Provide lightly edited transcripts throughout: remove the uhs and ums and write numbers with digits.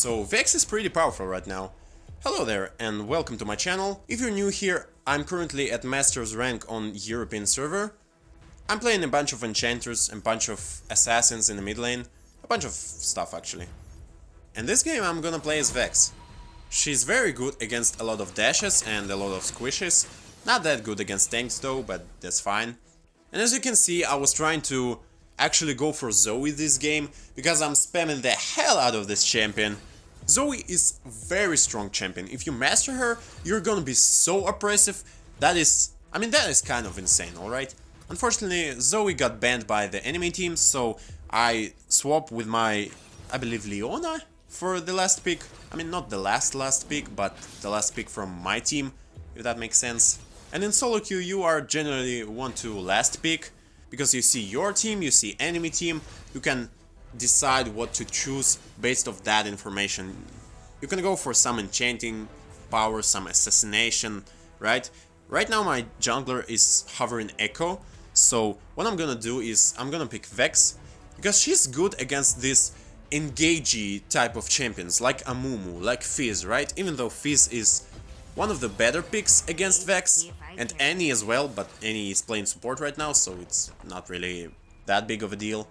So Vex is pretty powerful right now. Hello there and welcome to my channel. If you're new here, I'm currently at Master's rank on European server. I'm playing a bunch of enchanters and a bunch of assassins in the mid lane. A bunch of stuff actually. And this game I'm gonna play as Vex. She's very good against a lot of dashes and a lot of squishes. Not that good against tanks though, but that's fine. And as you can see, I was trying to actually go for Zoe this game because I'm spamming the hell out of this champion. Zoe is a very strong champion. If you master her, you're gonna be so oppressive. That is kind of insane, alright? Unfortunately, Zoe got banned by the enemy team, so I swapped with my, I believe, Leona for the last pick. I mean, not the last pick, but the last pick from my team, if that makes sense. And in solo queue, you are generally want to last pick, because you see your team, you see enemy team, you can decide what to choose based off that information. You can go for some enchanting power, some assassination, right? Right now my jungler is hovering Echo, so what I'm gonna do is I'm gonna pick Vex, because she's good against this engagey type of champions, like Amumu, like Fizz, right? Even though Fizz is one of the better picks against Vex, and Annie as well, but Annie is playing support right now, so it's not really that big of a deal.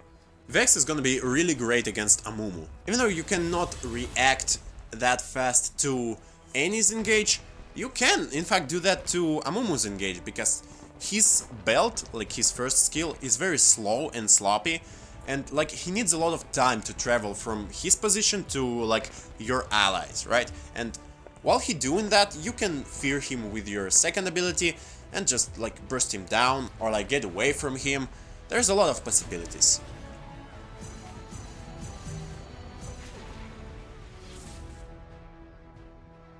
Vex is gonna be really great against Amumu. Even though you cannot react that fast to Annie's engage, you can in fact do that to Amumu's engage, because his belt, like his first skill, is very slow and sloppy, and like he needs a lot of time to travel from his position to like your allies, right? And while he doing that, you can fear him with your second ability and just like burst him down or like get away from him. There's a lot of possibilities.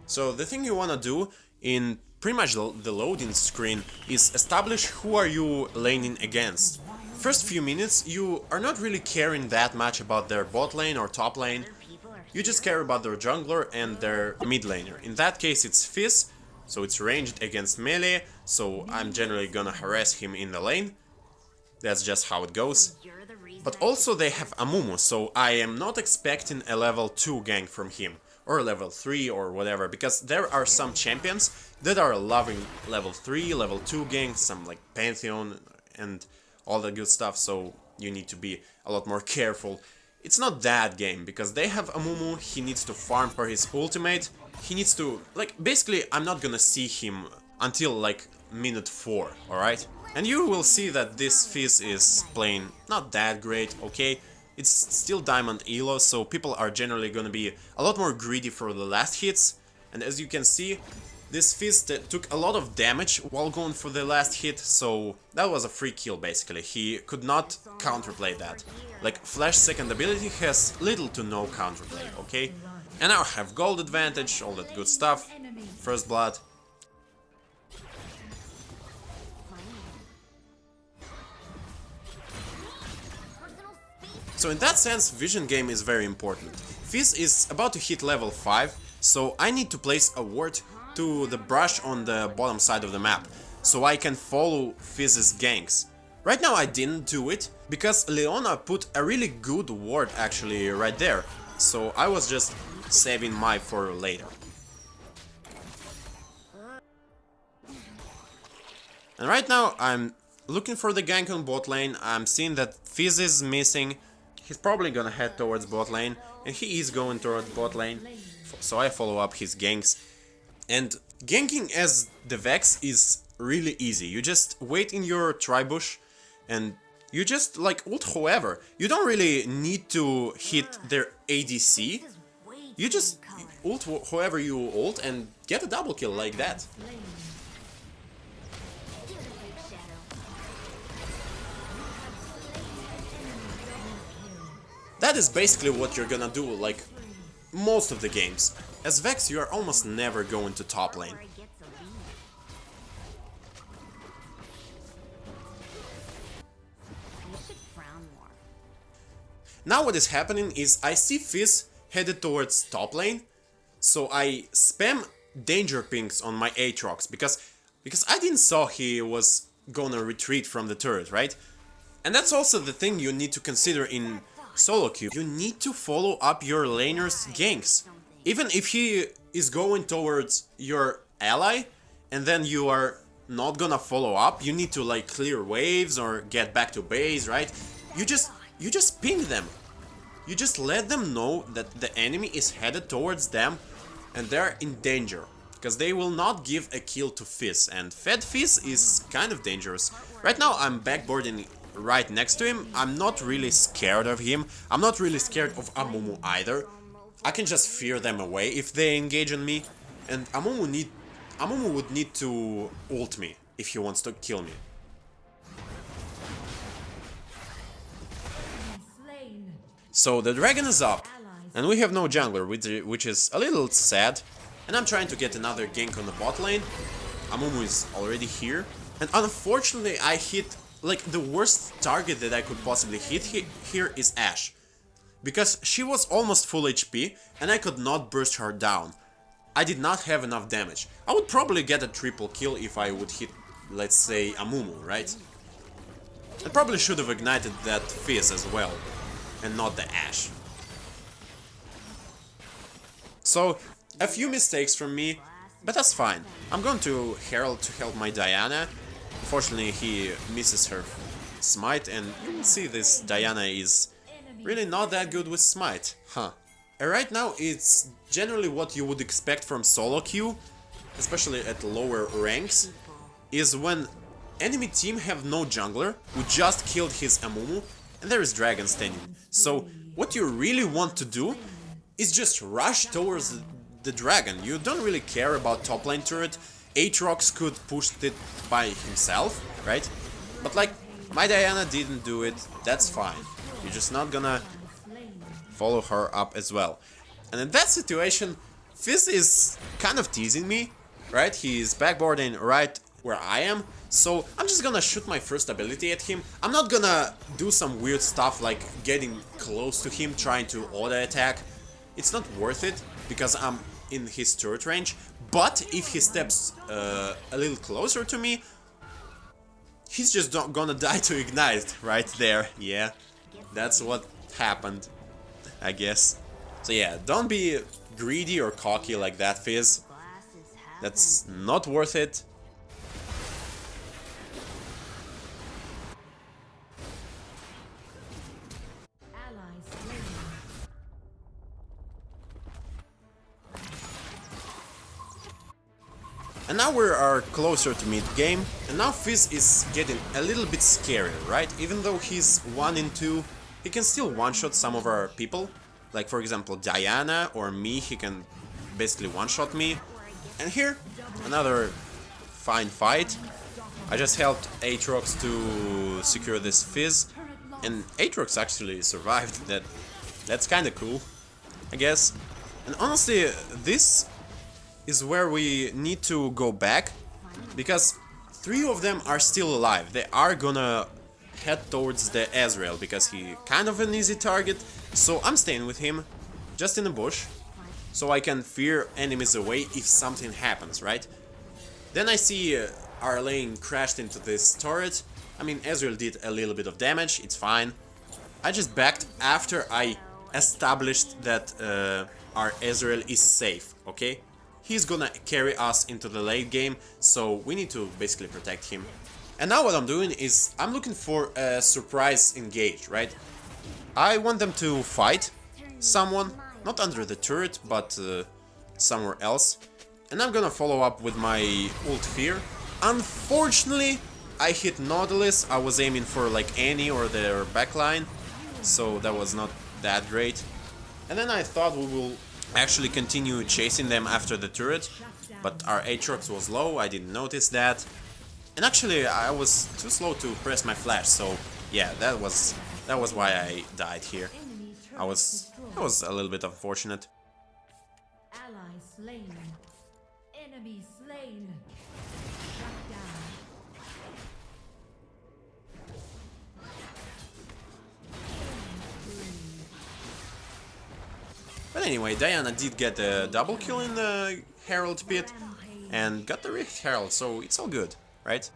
So the thing you wanna do in pretty much the loading screen is establish who are you laning against. First few minutes you are not really caring that much about their bot lane or top lane. You just care about their jungler and their mid laner. In that case it's Fizz, so it's ranged against melee, so I'm generally gonna harass him in the lane. That's just how it goes. But also they have Amumu, so I am not expecting a level 2 gank from him, or level 3 or whatever, because there are some champions that are loving level 3, level 2 ganks, some like Pantheon and all the good stuff, so you need to be a lot more careful. It's not that game, because they have Amumu, he needs to farm for his ultimate, he needs to, like, basically I'm not gonna see him until like minute 4, alright? And you will see that this Fizz is playing not that great, okay? It's still Diamond Elo, so people are generally gonna be a lot more greedy for the last hits, and as you can see, this Fizz took a lot of damage while going for the last hit, so that was a free kill basically. He could not counterplay that. Like, Flash second ability has little to no counterplay, okay? And now I have gold advantage, all that good stuff. First blood. So in that sense, vision game is very important. Fizz is about to hit level 5, so I need to place a ward to the brush on the bottom side of the map, so I can follow Fizz's ganks. Right now I didn't do it, because Leona put a really good ward actually right there, so I was just saving my for later. And right now I'm looking for the gank on bot lane. I'm seeing that Fizz is missing. He's probably gonna head towards bot lane, and he is going towards bot lane, so I follow up his ganks. And ganking as the Vex is really easy. You just wait in your tribush and you just like ult whoever. You don't really need to hit their ADC. You just ult whoever you ult and get a double kill like that. That is basically what you're gonna do like most of the games. As Vex, you are almost never going to top lane. Now what is happening is I see Fizz headed towards top lane, so I spam danger pings on my Aatrox because I didn't saw he was gonna retreat from the turret, right? And that's also the thing you need to consider in solo queue. You need to follow up your laner's ganks. Even if he is going towards your ally, and then you are not gonna follow up, you need to like clear waves or get back to base, right? You just ping them. You just let them know that the enemy is headed towards them and they're in danger. Because they will not give a kill to Fizz, and Fed Fizz is kind of dangerous. Right now I'm backboarding right next to him. I'm not really scared of him. I'm not really scared of Amumu either. I can just fear them away if they engage on me. And Amumu would need to ult me if he wants to kill me. So the dragon is up, and we have no jungler, which is a little sad. And I'm trying to get another gank on the bot lane. Amumu is already here. And unfortunately I hit, like, the worst target that I could possibly hit here is Ashe. Because she was almost full HP and I could not burst her down. I did not have enough damage. I would probably get a triple kill if I would hit, let's say, Amumu, right? I probably should have ignited that Fizz as well, and not the Ashe. So, a few mistakes from me, but that's fine. I'm going to Herald to help my Diana. Unfortunately, he misses her smite, and you will see this Diana is really not that good with smite. Huh. And right now, it's generally what you would expect from solo queue, especially at lower ranks, is when enemy team have no jungler, who just killed his Amumu, and there is dragon standing. So, what you really want to do is just rush towards the dragon. You don't really care about top lane turret. Aatrox could push it by himself, right? But like, my Diana didn't do it, that's fine. You're just not gonna follow her up as well. And in that situation, Fizz is kind of teasing me, right? He's backboarding right where I am, so I'm just gonna shoot my first ability at him. I'm not gonna do some weird stuff like getting close to him, trying to auto attack. It's not worth it, because I'm in his turret range, but if he steps a little closer to me, he's just gonna die to ignite right there. Yeah, that's what happened, I guess. So yeah, don't be greedy or cocky like that, Fizz. That's not worth it. And now we are closer to mid-game, and now Fizz is getting a little bit scarier, right? Even though he's 1 in 2, he can still one-shot some of our people. Like, for example, Diana or me, he can basically one-shot me. And here, another fine fight. I just helped Aatrox to secure this Fizz, and Aatrox actually survived. That's kinda cool, I guess. And honestly, this is where we need to go back, because 3 of them are still alive. They are gonna head towards the Ezreal, because he kind of an easy target, so I'm staying with him, just in the bush, so I can fear enemies away if something happens, right? Then I see our lane crashed into this turret. I mean, Ezreal did a little bit of damage, it's fine. I just backed after I established that our Ezreal is safe, okay? He's gonna carry us into the late game, so we need to basically protect him. And now what I'm doing is I'm looking for a surprise engage, right? I want them to fight someone, not under the turret, but somewhere else. And I'm gonna follow up with my ult Fear. Unfortunately, I hit Nautilus. I was aiming for like Annie or their backline, so that was not that great. And then I thought we will actually continue chasing them after the turret, but our Aatrox was low, I didn't notice that. And actually I was too slow to press my flash, so yeah, that was why I died here. That was a little bit unfortunate. Ally slain. Enemy slain. Shut down. But anyway, Diana did get a double kill in the Herald pit and got the Rift Herald, so it's all good, right?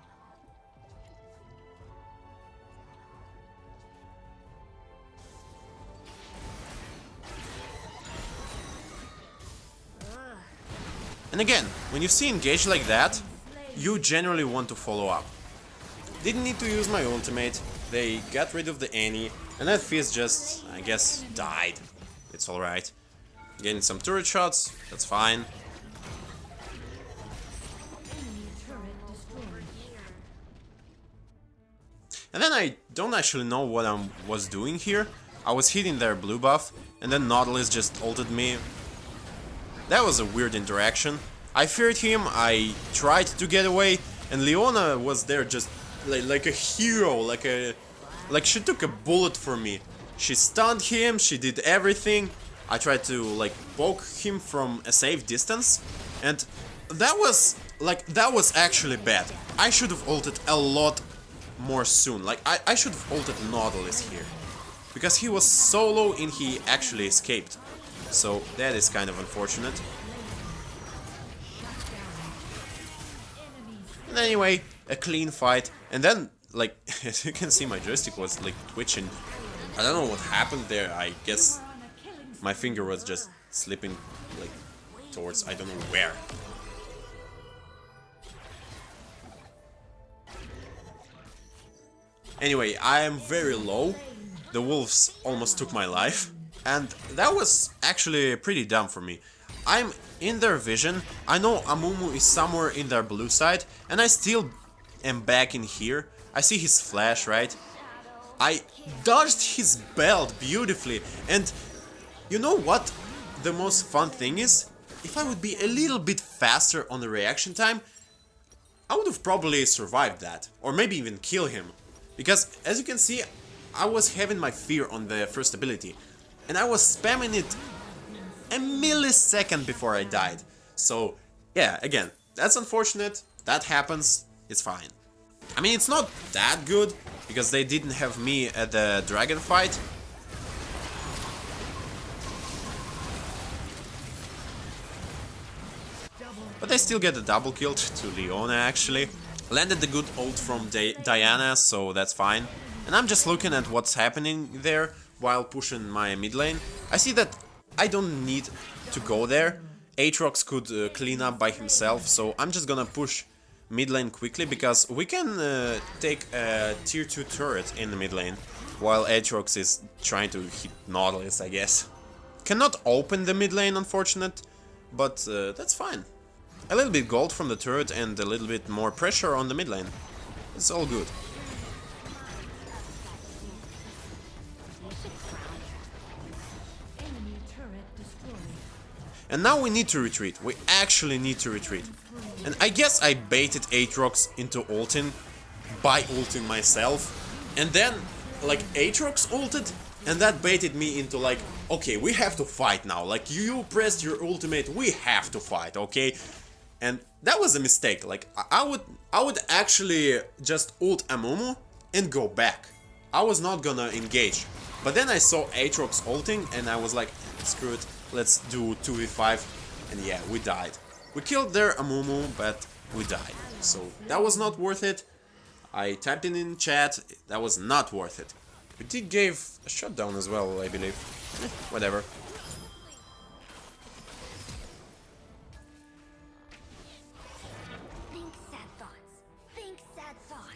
And again, when you see engage like that, you generally want to follow up. Didn't need to use my ultimate, they got rid of the Annie, and that Fizz just, I guess, died. It's alright. Getting some turret shots, that's fine. And then I don't actually know what I was doing here. I was hitting their blue buff, and then Nautilus just ulted me. That was a weird interaction. I feared him, I tried to get away, and Leona was there just like a hero, like she took a bullet for me. She stunned him, she did everything. I tried to like poke him from a safe distance, and that was actually bad. I should have ulted a lot more soon. Like I should have ulted Nautilus here, because he was so low and he actually escaped. So that is kind of unfortunate. And anyway, a clean fight, and then like as you can see, my joystick was like twitching. I don't know what happened there. I guess my finger was just slipping like towards I don't know where. Anyway, I am very low. The wolves almost took my life, and that was actually pretty dumb for me. I'm in their vision, I know Amumu is somewhere in their blue side, and I still am back in here. I see his flash, right? I dodged his belt beautifully, and you know what the most fun thing is? If I would be a little bit faster on the reaction time, I would have probably survived that, or maybe even kill him. Because, as you can see, I was having my fear on the first ability, and I was spamming it a millisecond before I died. So, yeah, again, that's unfortunate, that happens, it's fine. I mean, it's not that good, because they didn't have me at the dragon fight. But I still get a double kill to Leona, actually. Landed the good ult from Diana, so that's fine. And I'm just looking at what's happening there while pushing my mid lane. I see that I don't need to go there. Aatrox could clean up by himself, so I'm just gonna push mid lane quickly, because we can take a tier 2 turret in the mid lane while Aatrox is trying to hit Nautilus, I guess. Cannot open the mid lane, unfortunate, but that's fine. A little bit gold from the turret and a little bit more pressure on the mid lane. It's all good. And now we need to retreat. We actually need to retreat. And I guess I baited Aatrox into ulting by ulting myself. And then, like, Aatrox ulted, and that baited me into like, okay, we have to fight now. Like, you pressed your ultimate, we have to fight, okay? And that was a mistake. Like, I would actually just ult Amumu and go back. I was not gonna engage. But then I saw Aatrox ulting and I was like, screw it, let's do 2v5. And yeah, we died. We killed their Amumu, but we died. So that was not worth it. I typed it in chat, that was not worth it. We did give a shutdown as well, I believe. Whatever.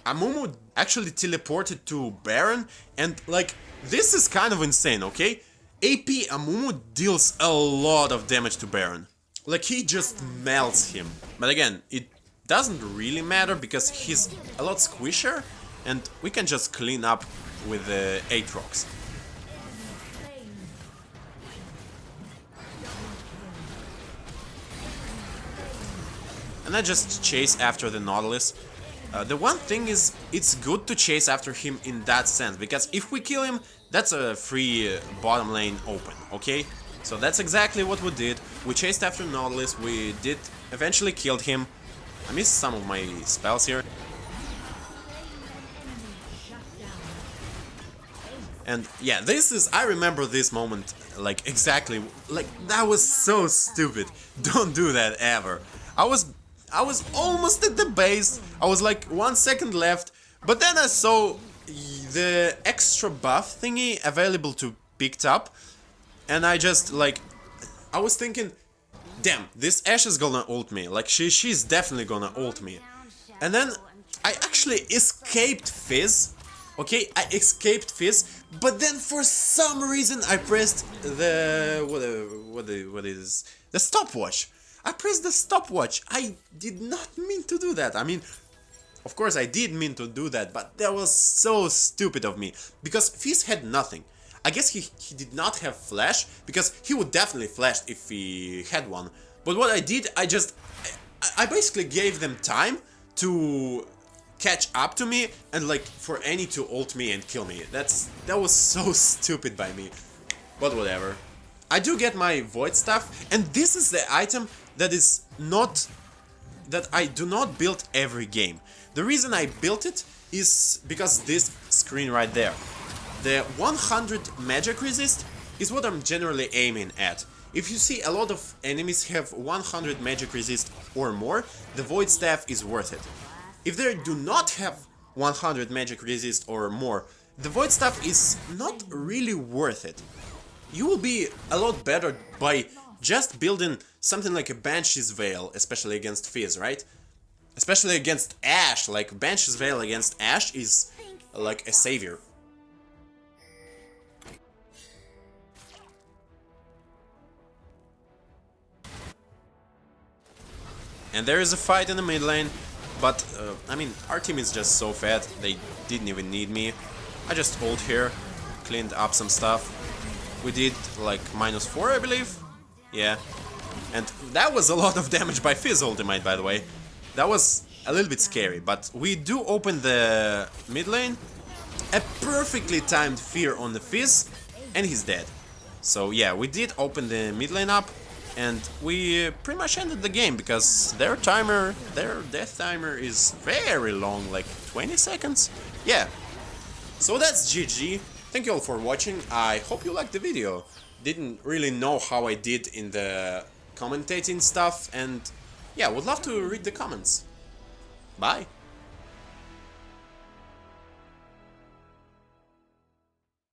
Amumu actually teleported to Baron, and like, this is kind of insane, okay? AP Amumu deals a lot of damage to Baron. Like, he just melts him. But again, it doesn't really matter because he's a lot squishier, and we can just clean up with the Aatrox. And I just chase after the Nautilus. The one thing is, it's good to chase after him in that sense, because if we kill him, that's a free bottom lane open, okay? So that's exactly what we did. We chased after Nautilus, we did eventually killed him. I missed some of my spells here. And yeah, this is, I remember this moment, like, exactly, like, that was so stupid. Don't do that ever. I was almost at the base, I was like 1 second left, but then I saw the extra buff thingy available to picked up, and I just like, I was thinking, damn, this Ashe is gonna ult me. Like, she's definitely gonna ult me. And then I actually escaped Fizz. Okay, I escaped Fizz, but then for some reason I pressed the what is the stopwatch. I pressed the stopwatch. I did not mean to do that. I mean, of course I did mean to do that, but that was so stupid of me because Fizz had nothing. I guess he did not have flash, because he would definitely flash if he had one. But what I did, I basically gave them time to catch up to me and like for Annie to ult me and kill me. That was so stupid by me. But whatever. I do get my void stuff, and this is the item that I do not build every game. The reason I built it is because this screen right there. The 100 magic resist is what I'm generally aiming at. If you see a lot of enemies have 100 magic resist or more, the void staff is worth it. If they do not have 100 magic resist or more, the void staff is not really worth it. You will be a lot better by just building something like a Banshee's Veil, especially against Fizz, right? Especially against Ashe, like Banshee's Veil against Ashe is like a savior. And there is a fight in the mid lane, but I mean, our team is just so fat, they didn't even need me. I just ult here, cleaned up some stuff. We did like -4, I believe. Yeah. And that was a lot of damage by Fizz ultimate, by the way. That was a little bit scary, but we do open the mid lane. A perfectly timed fear on the Fizz, and he's dead. So yeah, we did open the mid lane up. And we pretty much ended the game, because their death timer is very long, like 20 seconds. Yeah. So that's GG. Thank you all for watching. I hope you liked the video. Didn't really know how I did in the commentating stuff, and yeah, would love to read the comments. Bye.